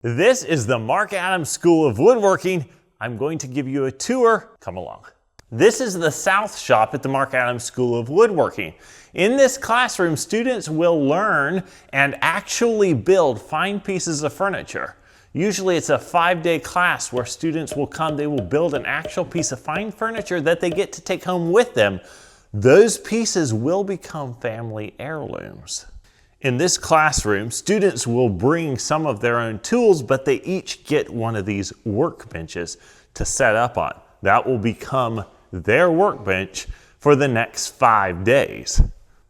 This is the Marc Adams School of Woodworking. I'm going to give you a tour. Come along. This is the South Shop at the Marc Adams School of Woodworking. In this classroom, students will learn and actually build fine pieces of furniture. Usually it's a 5-day class where students will come, they will build an actual piece of fine furniture that they get to take home with them. Those pieces will become family heirlooms. In this classroom, students will bring some of their own tools, but they each get one of these workbenches to set up on. That will become their workbench for the next 5 days.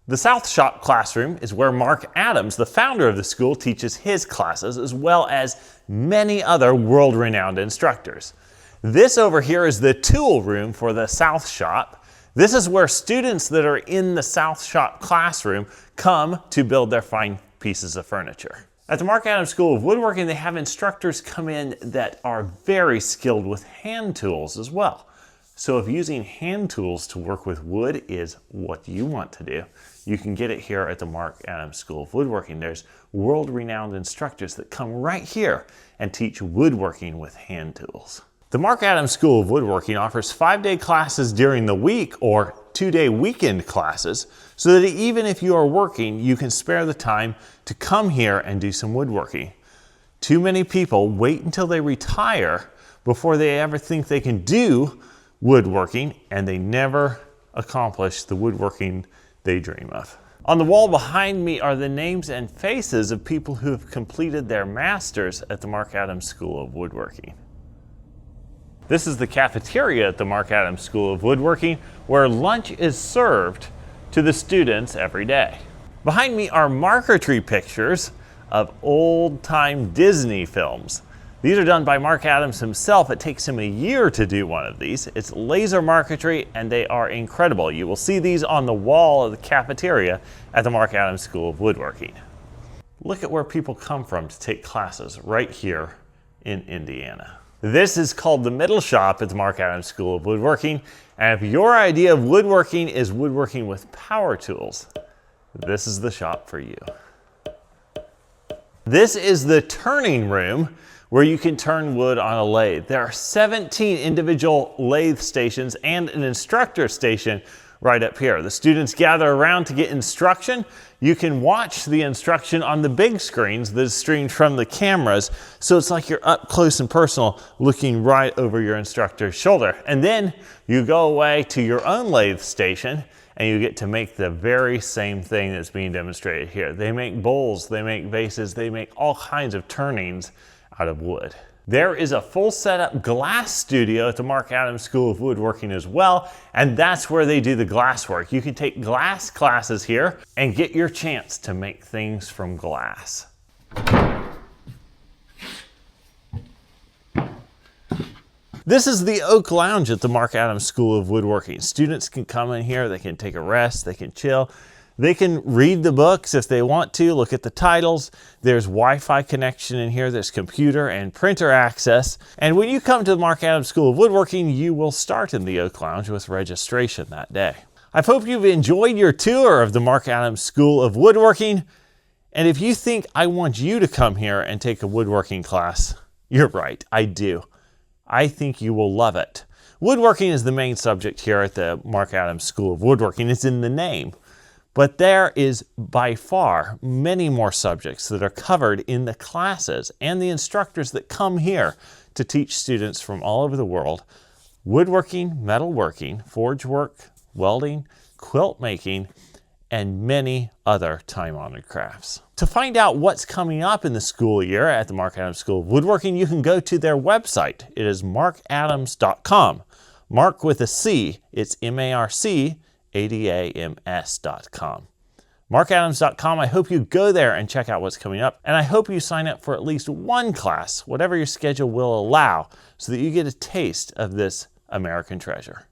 The South Shop classroom is where Marc Adams, the founder of the school, teaches his classes, as well as many other world-renowned instructors. This over here is the tool room for the South Shop. This is where students that are in the South Shop classroom come to build their fine pieces of furniture. At the Marc Adams School of Woodworking, they have instructors come in that are very skilled with hand tools as well. So if using hand tools to work with wood is what you want to do, you can get it here at the Marc Adams School of Woodworking. There's world-renowned instructors that come right here and teach woodworking with hand tools. The Marc Adams School of Woodworking offers 5-day classes during the week or 2-day weekend classes so that even if you are working, you can spare the time to come here and do some woodworking. Too many people wait until they retire before they ever think they can do woodworking, and they never accomplish the woodworking they dream of. On the wall behind me are the names and faces of people who have completed their masters at the Marc Adams School of Woodworking. This is the cafeteria at the Marc Adams School of Woodworking, where lunch is served to the students every day. Behind me are marquetry pictures of old-time Disney films. These are done by Marc Adams himself. It takes him a year to do one of these. It's laser marquetry, and they are incredible. You will see these on the wall of the cafeteria at the Marc Adams School of Woodworking. Look at where people come from to take classes right here in Indiana. This is called the Middle Shop at the Marc Adams School of Woodworking. And if your idea of woodworking is woodworking with power tools, this is the shop for you. This is the turning room where you can turn wood on a lathe. There are 17 individual lathe stations and an instructor station right up here. The students gather around to get instruction. You can watch the instruction on the big screens that is streamed from the cameras, so it's like you're up close and personal looking right over your instructor's shoulder. And then you go away to your own lathe station and you get to make the very same thing that's being demonstrated here. They make bowls, they make vases, they make all kinds of turnings out of wood. There is a full setup glass studio at the Marc Adams School of Woodworking as well, and that's where they do the glass work. You can take glass classes here and get your chance to make things from glass. This is the Oak Lounge at the Marc Adams School of Woodworking. Students can come in here, they can take a rest, they can chill. They can read the books if they want to, look at the titles. There's Wi-Fi connection in here, there's computer and printer access. And when you come to the Marc Adams School of Woodworking, you will start in the Oak Lounge with registration that day. I hope you've enjoyed your tour of the Marc Adams School of Woodworking. And if you think I want you to come here and take a woodworking class, you're right, I do. I think you will love it. Woodworking is the main subject here at the Marc Adams School of Woodworking. It's in the name. But there is by far many more subjects that are covered in the classes and the instructors that come here to teach students from all over the world woodworking, metalworking, forge work, welding, quilt making, and many other time-honored crafts. To find out what's coming up in the school year at the Marc Adams School of Woodworking, you can go to their website. It is marcadams.com. Marc with a C, it's MARC.ADAMS.com. MarcAdams.com. I hope you go there and check out what's coming up. And I hope you sign up for at least one class, whatever your schedule will allow, so that you get a taste of this American treasure.